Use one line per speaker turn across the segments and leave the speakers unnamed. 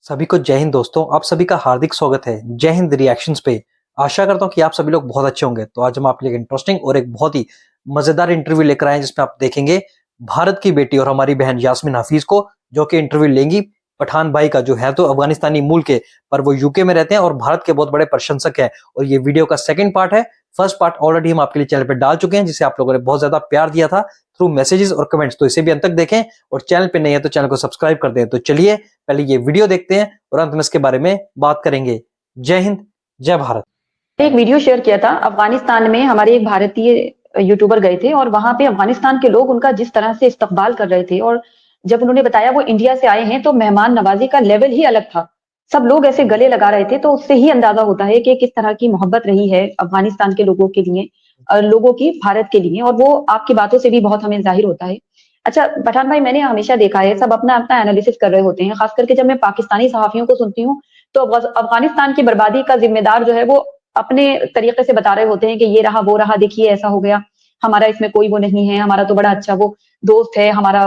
सभी को जय हिंद दोस्तों। आप सभी का हार्दिक स्वागत है जय हिंद रिएक्शंस पे। आशा करता हूँ कि आप सभी लोग बहुत अच्छे होंगे। तो आज हम आपके लिए इंटरेस्टिंग और एक बहुत ही मजेदार इंटरव्यू लेकर आए हैं, जिसमें आप देखेंगे भारत की बेटी और हमारी बहन यास्मीन हफीज को, जो कि इंटरव्यू लेंगी पठान भाई का, जो है तो अफगानिस्तानी मूल के, पर वो यूके में रहते हैं और भारत के बहुत बड़े प्रशंसक हैं। और ये वीडियो का सेकंड पार्ट है। फर्स्ट पार्ट ऑलरेडी हम आपके लिए चैनल पे डाल चुके हैं, जिसे आप लोगों ने बहुत ज्यादा प्यार दिया था थ्रू मैसेजेस और कमेंट्स। तो इसे भी अंत तक देखें और चैनल पे नहीं है तो चैनल को सब्सक्राइब कर दें। तो चलिए पहले ये वीडियो देखते हैं और अंत में इसके बारे में बात करेंगे। जय हिंद, जय भारत।
एक वीडियो शेयर किया था। अफगानिस्तान में हमारे एक भारतीय यूट्यूबर गए थे और वहां पे अफगानिस्तान के लोग उनका जिस तरह से इस्तकबाल कर रहे थे, और जब उन्होंने बताया वो इंडिया से आए हैं तो मेहमान नवाजी का लेवल ही अलग था। सब लोग ऐसे गले लगा रहे थे, तो उससे ही अंदाजा होता है कि किस तरह की मोहब्बत रही है अफगानिस्तान के लोगों के लिए, लोगों की भारत के लिए, और वो आपकी बातों से भी बहुत हमें जाहिर होता है। अच्छा पठान भाई, मैंने हमेशा देखा है सब अपना अपना एनालिसिस कर रहे होते हैं, खास करके जब मैं पाकिस्तानी सहाफियों को सुनती हूँ तो अफगानिस्तान की बर्बादी का जिम्मेदार जो है वो अपने तरीके से बता रहे होते हैं कि ये रहा वो रहा, देखिए ऐसा हो गया, हमारा इसमें कोई वो नहीं है, हमारा तो बड़ा अच्छा वो दोस्त है, हमारा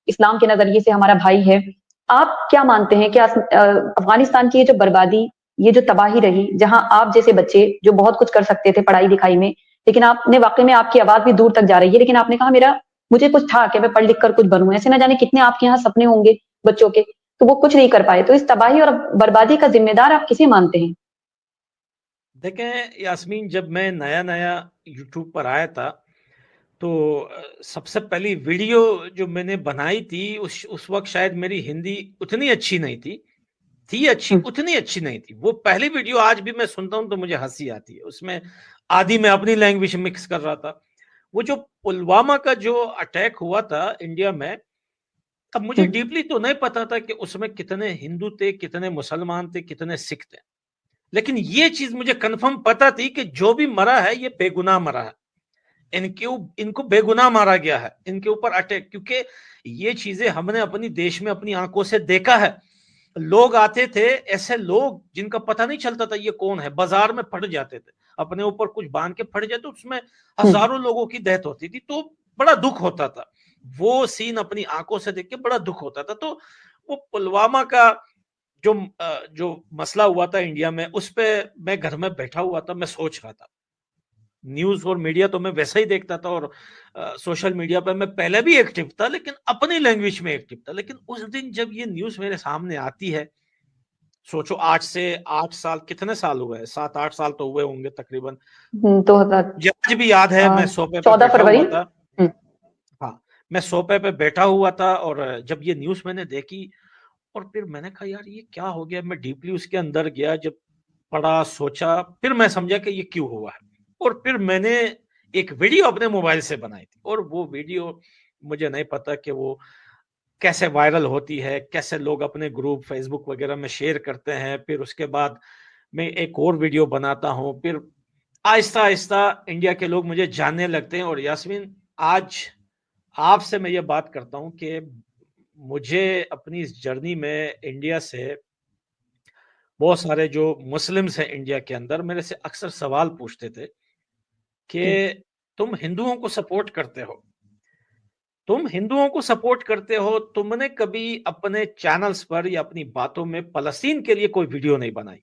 इस्लाम के नजरिए से हमारा भाई है। आप क्या मानते हैं कि अफगानिस्तान की ये जो बर्बादी, ये जो तबाही रही, जहां आप जैसे बच्चे जो बहुत कुछ कर सकते थे पढ़ाई लिखाई में, लेकिन आपने वाकई में, आपकी आवाज भी दूर तक जा रही है, लेकिन आपने कहा मेरा मुझे कुछ था कि मैं पढ़ लिख कर कुछ बनूं, ऐसे ना जाने कितने आपके यहाँ सपने होंगे बच्चों के, तो वो कुछ नहीं कर पाए। तो इस तबाही और बर्बादी का जिम्मेदार आप किसे मानते हैं?
देखें यास्मीन, जब मैं नया नया यूट्यूब पर आया था तो सबसे पहली वीडियो जो मैंने बनाई थी उस वक्त शायद मेरी हिंदी उतनी अच्छी नहीं थी अच्छी, उतनी अच्छी नहीं थी। वो पहली वीडियो आज भी मैं सुनता हूं तो मुझे हंसी आती है। उसमें आधी मैं अपनी लैंग्वेज मिक्स कर रहा था। वो जो पुलवामा का जो अटैक हुआ था इंडिया में, अब मुझे डीपली तो नहीं पता था कि उसमें कितने हिंदू थे, कितने मुसलमान थे, कितने सिख थे, लेकिन ये चीज मुझे कंफर्म पता थी कि जो भी मरा है ये बेगुनाह मरा है। इनको बेगुनाह मारा गया है, इनके ऊपर अटैक, क्योंकि ये चीजें हमने अपनी देश में अपनी आंखों से देखा है। लोग आते थे, ऐसे लोग जिनका पता नहीं चलता था ये कौन है, बाजार में फट जाते थे, अपने ऊपर कुछ बांध के फट जाते, उसमें हजारों लोगों की डेथ होती थी। तो बड़ा दुख होता था, वो सीन अपनी आंखों से देख के बड़ा दुख होता था। तो वो पुलवामा का जो जो मसला हुआ था इंडिया में, उस पे मैं घर में बैठा हुआ था, मैं सोच रहा था। न्यूज और मीडिया तो मैं वैसा ही देखता था, और सोशल मीडिया पर मैं पहले भी एक्टिव था, लेकिन अपनी लैंग्वेज में एक्टिव था। लेकिन उस दिन जब ये न्यूज मेरे सामने आती है, सोचो आज से 8 साल, कितने साल हुए हैं, 7-8 साल तो हुए होंगे तकरीबन।
2000,
आज भी याद है, मैं सोफे पे
14
बैठा
फरवरी।
हुआ था। हाँ, मैं सोफे पे बैठा हुआ था और जब ये न्यूज मैंने देखी, और फिर मैंने कहा यार ये क्या हो गया। मैं डीपली उसके अंदर गया, जब पढ़ा, सोचा, फिर मैं समझा कि ये क्यों हुआ है। और फिर मैंने एक वीडियो अपने मोबाइल से बनाई थी, और वो वीडियो मुझे नहीं पता कि वो कैसे वायरल होती है, कैसे लोग अपने ग्रुप फेसबुक वगैरह में शेयर करते हैं। फिर उसके बाद मैं एक और वीडियो बनाता हूँ, फिर आहिस्ता आहिस्ता इंडिया के लोग मुझे जानने लगते हैं। और यास्मीन, आज आपसे मैं ये बात करता हूँ कि मुझे अपनी इस जर्नी में इंडिया से बहुत सारे जो मुस्लिम्स हैं इंडिया के अंदर मेरे से अक्सर सवाल पूछते थे कि तुम हिंदुओं को सपोर्ट करते हो, तुम हिंदुओं को सपोर्ट करते हो, तुमने कभी अपने चैनल्स पर या अपनी बातों में फलस्तीन के लिए कोई वीडियो नहीं बनाई।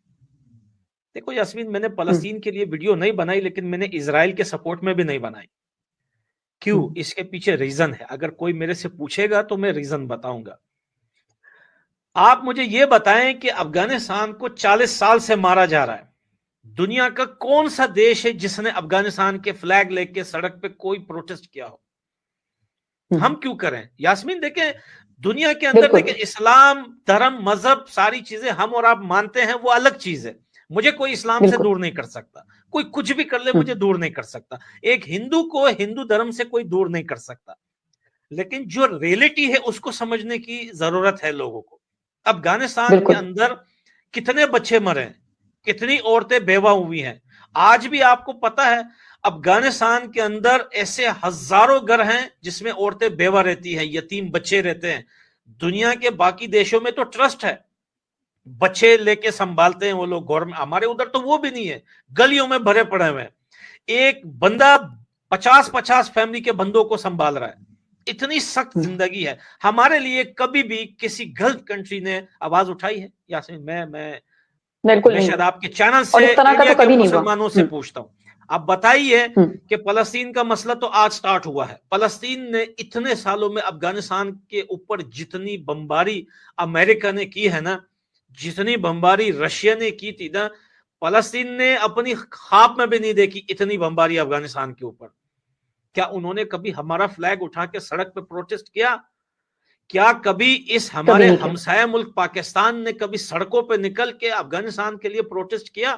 देखो यास्मीन, मैंने फलस्तीन के लिए वीडियो नहीं बनाई, लेकिन मैंने इजराइल के सपोर्ट में भी नहीं बनाई। क्यों? इसके पीछे रीजन है। अगर कोई मेरे से पूछेगा तो मैं रीजन बताऊंगा। आप मुझे यह बताएं कि अफगानिस्तान को 40 साल से मारा जा रहा है। दुनिया का कौन सा देश है जिसने अफगानिस्तान के फ्लैग लेके सड़क पे कोई प्रोटेस्ट किया हो? हम क्यों करें यास्मीन? देखें, दुनिया के अंदर देखें, इस्लाम धर्म मजहब सारी चीजें हम और आप मानते हैं, वो अलग चीज है। मुझे कोई इस्लाम से दूर नहीं कर सकता, कोई कुछ भी कर ले मुझे दूर नहीं कर सकता। एक हिंदू को हिंदू धर्म से कोई दूर नहीं कर सकता, लेकिन जो रियलिटी है उसको समझने की जरूरत है लोगों को। अफगानिस्तान के अंदर कितने बच्चे मरे हैं, कितनी औरतें बेवा हुई हैं। आज भी आपको पता है अफगानिस्तान के अंदर ऐसे हजारों घर हैं जिसमें औरतें बेवा रहती हैं, यतीम बच्चे रहते हैं। दुनिया के बाकी देशों में तो ट्रस्ट है, बच्चे लेके संभालते हैं वो लोग, गवर्नमेंट। हमारे उधर तो वो भी नहीं है, गलियों में भरे पड़े हुए हैं। एक बंदा 50-50 फैमिली के बंदों को संभाल रहा है। इतनी सख्त जिंदगी है। हमारे लिए कभी भी किसी गल्फ कंट्री ने आवाज उठाई है? यासीन,
बिल्कुल
मैं
नहीं।
शायद आपके चैनल
और
से
इस तरह का
इंडिया
तो
के
कभी नहीं हुआ।
मुसलमानों से पूछता हूं, आप बताइए
हम्म।
कि फलस्तीन का मसला तो आज स्टार्ट हुआ है। फलस्तीन ने इतने सालों में अफगानिस्तान के ऊपर जितनी बमबारी अमेरिका ने की है ना, जितनी बमबारी रशिया ने की थी ना, फलस्तीन ने अपनी ख्वाब में भी नहीं देखी इतनी बमबारी अफगानिस्तान के ऊपर। क्या उन्होंने कभी हमारा फ्लैग उठा के सड़क पे प्रोटेस्ट किया? क्या कभी इस
कभी
हमारे
नहीं किया।
हमसाया मुल्क पाकिस्तान ने कभी सड़कों पे निकल के अफगानिस्तान के लिए प्रोटेस्ट किया?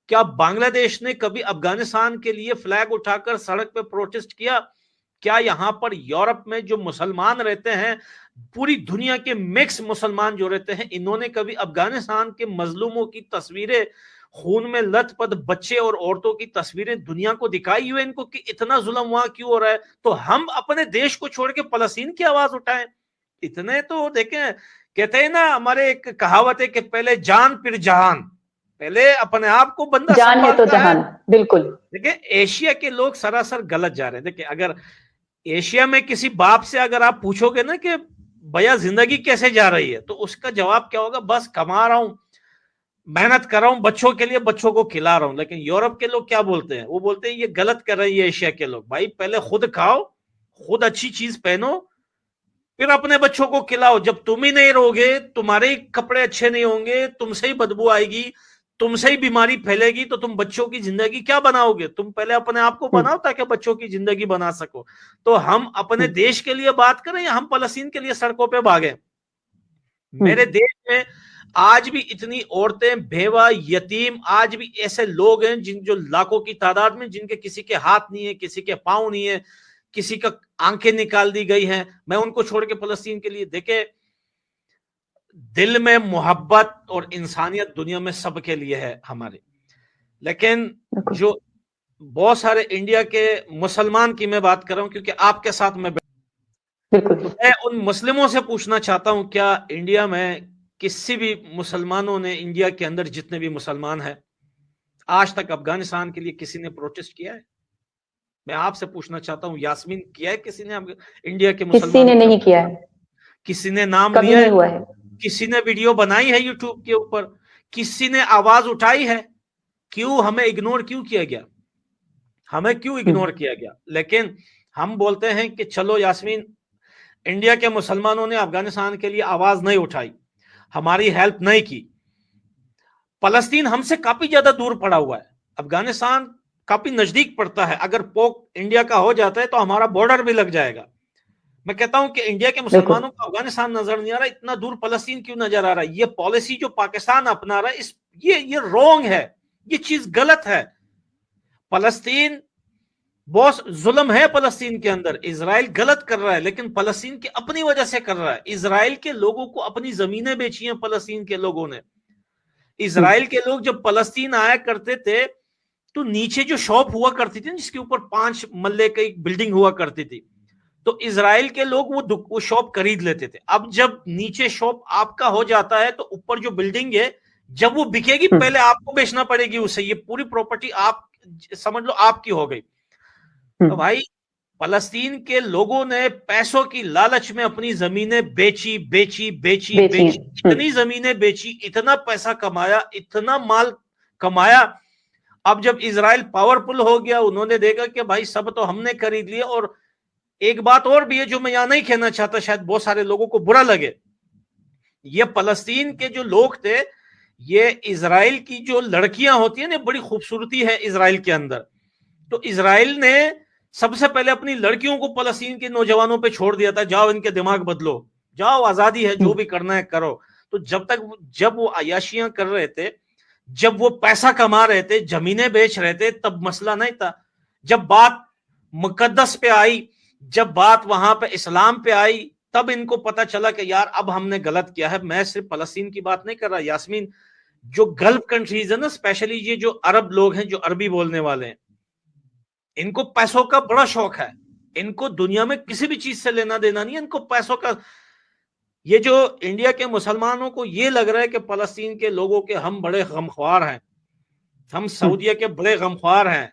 क्या बांग्लादेश ने कभी अफगानिस्तान के लिए फ्लैग उठाकर सड़क पे प्रोटेस्ट किया? क्या यहां पर यूरोप में जो मुसलमान रहते हैं, पूरी दुनिया के मिक्स मुसलमान जो रहते हैं, इन्होंने कभी अफगानिस्तान के मजलूमों की तस्वीरें, खून में लथपथ बच्चे और औरतों की तस्वीरें दुनिया को दिखाई हुई इनको कि इतना जुल्म वहां क्यों हो रहा है? तो हम अपने देश को छोड़ के फलस्तीन की आवाज उठाएं? इतने तो देखें, कहते हैं ना, हमारे एक कहावत है कि पहले जान फिर जहान। पहले अपने आप को बंदा
जान है तो
संभालता है।
जहान। बिल्कुल।
देखिए, एशिया के लोग सरासर गलत जा रहे हैं। देखिए, अगर एशिया में किसी बाप से अगर आप पूछोगे ना कि भैया जिंदगी कैसे जा रही है, तो उसका जवाब क्या होगा? बस कमा रहा हूं, मेहनत कर रहा हूं, बच्चों के लिए बच्चों को खिला रहा हूं। लेकिन यूरोप के लोग क्या बोलते हैं? वो बोलते हैं ये गलत कर रही है एशिया के लोग। भाई, पहले खुद खाओ, खुद अच्छी चीज पहनो, फिर अपने बच्चों को खिलाओ। जब तुम ही नहीं रहोगे, तुम्हारे ही कपड़े अच्छे नहीं होंगे, तुमसे ही बदबू आएगी, तुमसे ही बीमारी फैलेगी, तो तुम बच्चों की जिंदगी क्या बनाओगे? तुम पहले अपने आप को बनाओ ताकि बच्चों की जिंदगी बना सको। तो हम अपने देश के लिए बात करें या हम फलस्तीन के लिए सड़कों पे भागे? मेरे देश में आज भी इतनी औरतें, बेवा, यतीम, आज भी ऐसे लोग हैं जिन जो लाखों की तादाद में, जिनके किसी के हाथ नहीं है, किसी के पांव नहीं है, किसी का आंखें निकाल दी गई हैं। मैं उनको छोड़ के फलस्तीन के लिए, देखे, दिल में मोहब्बत और इंसानियत दुनिया में सबके लिए है हमारे। लेकिन जो बहुत सारे इंडिया के मुसलमान की मैं बात कर रहा हूं, क्योंकि आपके साथ
बिल्कुल।
तो मैं उन मुस्लिमों से पूछना चाहता हूं, क्या इंडिया में किसी भी मुसलमानों ने, इंडिया के अंदर जितने भी मुसलमान हैं, आज तक अफगानिस्तान के लिए किसी ने प्रोटेस्ट किया है? मैं आपसे पूछना चाहता हूं, यास्मीन, किया है किसी ने इंडिया के
किसी
मुसलमानों
ने नहीं किया है।
किसी ने नाम
कभी
लिया
नहीं
है?
हुआ है।
किसी ने वीडियो बनाई है यूट्यूब के ऊपर? किसी ने आवाज उठाई है? क्यों हमें इग्नोर क्यों किया गया? हमें क्यों इग्नोर किया गया? लेकिन हम बोलते हैं कि चलो यास्मीन, इंडिया के मुसलमानों ने अफगानिस्तान के लिए आवाज नहीं उठाई, हमारी हेल्प नहीं की। फलस्तीन हमसे काफी ज्यादा दूर पड़ा हुआ है, अफगानिस्तान काफी नजदीक पड़ता है। अगर पोक इंडिया का हो जाता है तो हमारा बॉर्डर भी लग जाएगा। मैं कहता हूं कि इंडिया के मुसलमानों को अफगानिस्तान नजर नहीं आ रहा, इतना दूर फलस्तीन क्यों नजर आ रहा है? ये पॉलिसी जो पाकिस्तान अपना रहा है, ये रॉन्ग है, ये चीज गलत है। फलस्तीन बहुत जुल्म है फलस्तीन के अंदर, इजराइल गलत कर रहा है, लेकिन फलस्तीन की अपनी वजह से कर रहा है। इजराइल के लोगों को अपनी जमीनें बेची हैं फलस्तीन के लोगों ने। इजराइल के लोग जब फलस्तीन आया करते थे तो नीचे जो शॉप हुआ करती थी, जिसके ऊपर 5 मल्ले की एक बिल्डिंग हुआ करती थी, तो इजराइल के लोग वो शॉप खरीद लेते थे। अब जब नीचे शॉप आपका हो जाता है तो ऊपर जो बिल्डिंग है, जब वो बिकेगी पहले आपको बेचना पड़ेगी उसे। ये पूरी प्रॉपर्टी आप समझ लो आपकी हो गई। तो भाई, फलस्तीन के लोगों ने पैसों की लालच में अपनी जमीनें बेची बेची बेची बेची, इतनी जमीनें बेची, इतना पैसा कमाया, इतना माल कमाया। अब जब इजराइल पावरफुल हो गया, उन्होंने देखा कि भाई सब तो हमने खरीद लिया। और एक बात और भी है जो मैं यहां नहीं कहना चाहता, शायद बहुत सारे लोगों को बुरा लगे। ये फलस्तीन के जो लोग थे, ये इजराइल की जो लड़कियां होती है ना, बड़ी खूबसूरती है इजराइल के अंदर। तो इजराइल ने सबसे पहले अपनी लड़कियों को फलस्तीन के नौजवानों पे छोड़ दिया था, जाओ इनके दिमाग बदलो, जाओ, आजादी है, जो भी करना है करो। तो जब वो अयाशियां कर रहे थे, जब वो पैसा कमा रहे थे, जमीनें बेच रहे थे, तब मसला नहीं था। जब बात मुकद्दस पे आई, जब बात वहां पे इस्लाम पे आई, तब इनको पता चला कि यार अब हमने गलत किया है। मैं सिर्फ फलस्तीन की बात नहीं कर रहा यास्मीन, जो गल्फ कंट्रीज है ना, स्पेशली ये जो अरब लोग हैं, जो अरबी बोलने वाले हैं, इनको पैसों का बड़ा शौक है। इनको दुनिया में किसी भी चीज से लेना देना नहीं है, इनको पैसों का। ये जो इंडिया के मुसलमानों को ये लग रहा है कि फलस्तीन के लोगों के हम बड़े गमख्वार हैं, हम सऊदीया के बड़े गमख्वार हैं,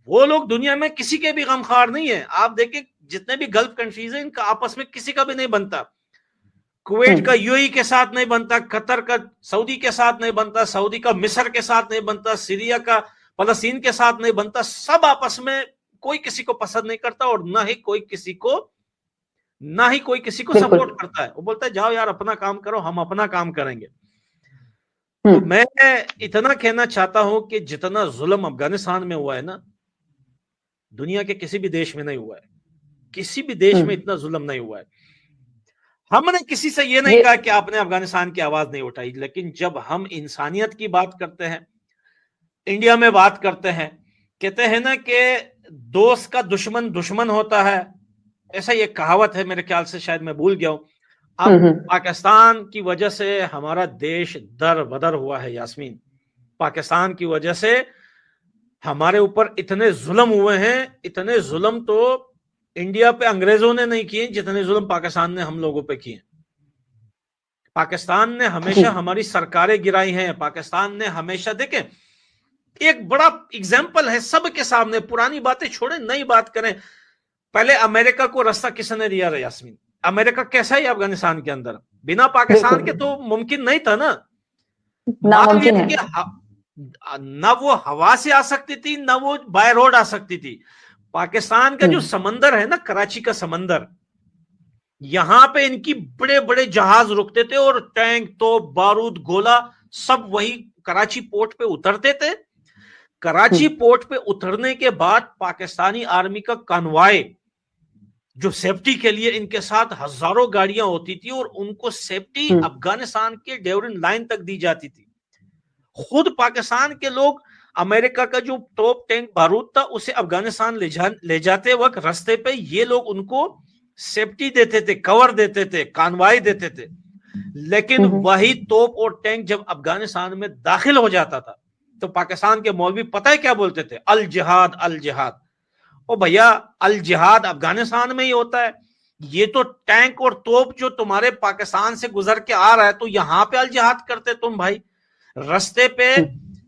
वो लोग दुनिया में किसी के भी गमख्वार नहीं है। आप देखें, जितने भी गल्फ कंट्रीज हैं इनका आपस में किसी का भी नहीं बनता। कुवैत का यूएई के साथ नहीं बनता, कतर का सऊदी के साथ नहीं बनता, सऊदी का मिस्र के साथ नहीं बनता, सीरिया का फलस्तीन के साथ नहीं बनता। सब आपस में कोई किसी को पसंद नहीं करता और ना ही कोई किसी को सपोर्ट करता है। वो बोलता है जाओ यार अपना काम करो, हम अपना काम करेंगे। तो मैं इतना कहना चाहता हूं कि जितना जुल्म अफगानिस्तान में हुआ है ना, दुनिया के किसी भी देश में नहीं हुआ है। किसी भी देश में इतना जुल्म नहीं हुआ है। हमने किसी से ये नहीं कहा कि आपने अफगानिस्तान की आवाज नहीं उठाई, लेकिन जब हम इंसानियत की बात करते हैं, इंडिया में बात करते हैं, कहते हैं ना कि दोस्त का दुश्मन दुश्मन होता है, ऐसा ये कहावत है, मेरे ख्याल से शायद मैं भूल गया हूं। अब पाकिस्तान की वजह से हमारा देश दर बदर हुआ है यास्मीन। पाकिस्तान की वजह से हमारे ऊपर इतने जुल्म हुए हैं, इतने जुल्म तो इंडिया पे अंग्रेजों ने नहीं किए जितने जुल्म पाकिस्तान ने हम लोगों पे किए। पाकिस्तान ने हमेशा हमारी सरकारें गिराई हैं। पाकिस्तान ने हमेशा, देखें एक बड़ा एग्जाम्पल है सबके सामने, पुरानी बातें छोड़े नई बात करें। पहले अमेरिका को रास्ता किसने दिया यास्मीन? अमेरिका कैसा है अफगानिस्तान के अंदर? बिना पाकिस्तान के तो मुमकिन नहीं था ना।
नामुमकिन है।
ना वो हवा से आ सकती थी, ना वो बाय रोड आ सकती थी। पाकिस्तान का जो समंदर है ना, कराची का समंदर, यहां पे इनकी बड़े बड़े जहाज रुकते थे और टैंक, तोप, बारूद, गोला सब वही कराची पोर्ट पे उतरते थे। कराची पोर्ट पे उतरने के बाद पाकिस्तानी आर्मी का कन्वॉय, जो सेफ्टी के लिए इनके साथ हजारों गाड़ियां होती थी और उनको सेफ्टी अफगानिस्तान के डेवरिन लाइन तक दी जाती थी। खुद पाकिस्तान के लोग अमेरिका का जो तोप, टैंक, बारूद था उसे अफगानिस्तान ले जाते वक्त रास्ते पे ये लोग उनको सेफ्टी देते थे, कवर देते थे, कानवाई देते थे। लेकिन वही तोप और टैंक जब अफगानिस्तान में दाखिल हो जाता था तो पाकिस्तान के मौलवी पता है क्या बोलते थे? अल जिहाद, अल जिहाद। ओ भैया, अल जिहाद अफगानिस्तान में ही होता है। ये तो टैंक और तोप जो तुम्हारे पाकिस्तान से गुजर के आ रहा है, तो यहां पे अल जिहाद करते तुम भाई। रास्ते पे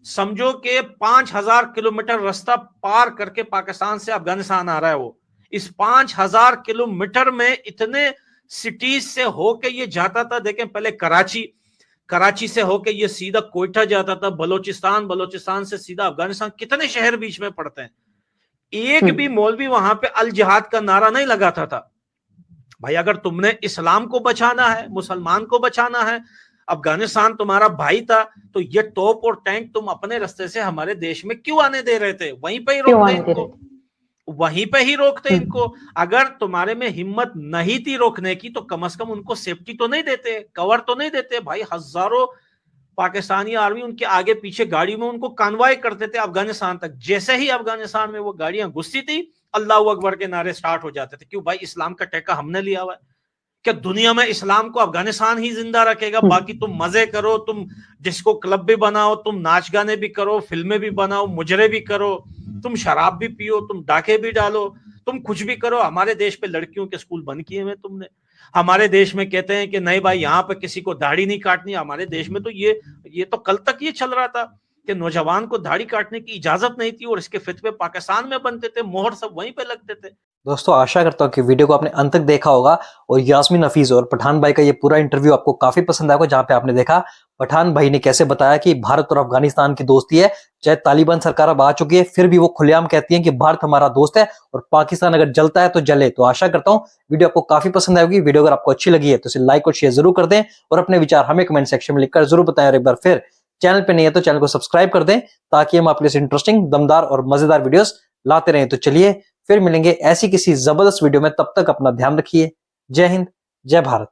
समझो कि 5000 किलोमीटर रास्ता पार करके पाकिस्तान से अफगानिस्तान आ रहा है। वो इस 5000 किलोमीटर में इतने सिटीज से होके ये जाता था। देखें, पहले कराची से होके ये सीधा कोयटा जाता था, बलोचिस्तान से सीधा अफगानिस्तान। कितने शहर बीच में पड़ते हैं। एक भी मौलवी वहां पे अल जिहाद का नारा नहीं लगाता था। भाई अगर तुमने इस्लाम को बचाना है, मुसलमान को बचाना है, अफगानिस्तान तुम्हारा भाई था, तो ये तोप और टैंक तुम अपने रास्ते से हमारे देश में क्यों आने दे रहे थे? वहीं पे ही रोकते इनको, वहीं पे ही रोकते इनको। अगर तुम्हारे में हिम्मत नहीं थी रोकने की तो कम से कम उनको सेफ्टी तो नहीं देते, कवर तो नहीं देते। भाई हजारों पाकिस्तानी आर्मी उनके आगे पीछे गाड़ी में उनको कानवाई करते थे अफगानिस्तान तक। जैसे ही अफगानिस्तान में वो गाड़ियां घुसती थी, अल्लाह अकबर के नारे स्टार्ट हो जाते थे। क्यों भाई? इस्लाम का टेका हमने लिया हुआ है। क्या दुनिया में इस्लाम को अफगानिस्तान ही जिंदा रखेगा? बाकी तुम मजे करो, तुम डिस्को क्लब भी बनाओ, तुम नाच गाने भी करो, फिल्में भी बनाओ, मुजरे भी करो, तुम शराब भी पियो, तुम डाके भी डालो, तुम कुछ भी करो। हमारे देश पे लड़कियों के स्कूल बंद किए हुए तुमने। हमारे देश में कहते हैं कि नहीं भाई यहाँ पे किसी को दाढ़ी नहीं काटनी। हमारे देश में तो ये तो कल तक ये चल रहा था कि नौजवान को दाढ़ी काटने की इजाजत नहीं थी और इसके फितवे पाकिस्तान में बनते थे, मोहर सब वहीं पे लगते थे।
दोस्तों आशा करता हूँ कि वीडियो को आपने अंत तक देखा होगा और यास्मीन हफीज और पठान भाई का ये पूरा इंटरव्यू आपको काफी पसंद आएगा, जहां पे आपने देखा पठान भाई ने कैसे बताया कि भारत और अफगानिस्तान की दोस्ती है। चाहे तालिबान सरकार अब आ चुकी है, फिर भी वो खुलेआम कहती है कि भारत हमारा दोस्त है और पाकिस्तान अगर जलता है तो जले। तो आशा करता हूँ वीडियो आपको काफी पसंद आएगी। वीडियो अगर आपको अच्छी लगी है तो इसे लाइक और शेयर जरूर कर दें और अपने विचार हमें कमेंट सेक्शन में लिखकर जरूर बताएं। और एक बार फिर चैनल पे नहीं है तो चैनल को सब्सक्राइब कर दें ताकि हम आपके लिए इंटरेस्टिंग, दमदार और मजेदार वीडियोस लाते रहें। तो चलिए फिर मिलेंगे ऐसी किसी जबरदस्त वीडियो में, तब तक अपना ध्यान रखिए। जय हिंद, जय भारत।